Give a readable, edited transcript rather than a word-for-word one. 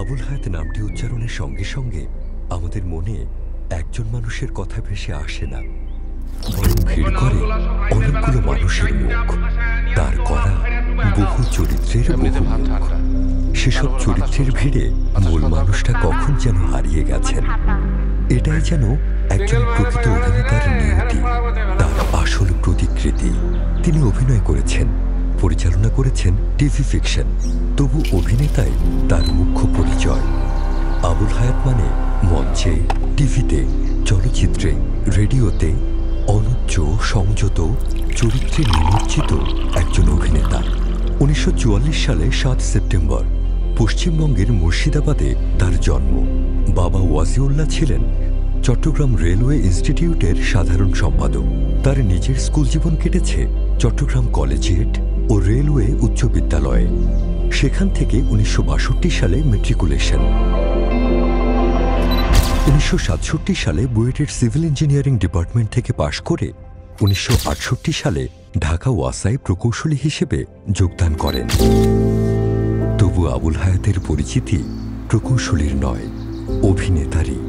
আবুল হায়াত নামটি উচ্চারণের সঙ্গে সঙ্গে আমাদের মনে একজন মানুষের কথা ভেসে আসে না, বরং ভিড় করে অনেকগুলো মানুষের মুখ, তার করা বহু চরিত্রের বহু মুখ। সেসব চরিত্রের ভিড়ে মূল মানুষটা কখন যেন হারিয়ে গেছেন। এটাই যেন একজন প্রকৃত অভিনেতার নিয়তি, তার আসল প্রতিকৃতি। তিনি অভিনয় করেছেন, পরিচালনা করেছেন টিভি ফিকশন, তবু অভিনেতাই তার মুখ্য পরিচয়। আবুল হায়াত মানে মঞ্চে, টিভিতে, চলচ্চিত্রে, রেডিওতে অনুচ্চ সংযত চরিত্রে নিমজ্জিত একজন অভিনেতা। 1944 সালে 7 সেপ্টেম্বর পশ্চিমবঙ্গের মুর্শিদাবাদে তার জন্ম। বাবা ওয়াজিউল্লাহ ছিলেন চট্টগ্রাম রেলওয়ে ইনস্টিটিউটের সাধারণ সম্পাদক। তার নিজের স্কুল জীবন কেটেছে চট্টগ্রাম কলেজিয়েট ও রেলওয়ে উচ্চ বিদ্যালয়ে। সেখান থেকে 1962 সালে মেট্রিকুলেশন। 1967 সালে বুয়েটের সিভিল ইঞ্জিনিয়ারিং ডিপার্টমেন্ট থেকে পাশ করে 1968 সালে ঢাকা ওয়াসায় প্রকৌশলী হিসেবে যোগদান করেন। তবু আবুল হায়াতের পরিচিতি প্রকৌশলীর নয়, অভিনেতারই।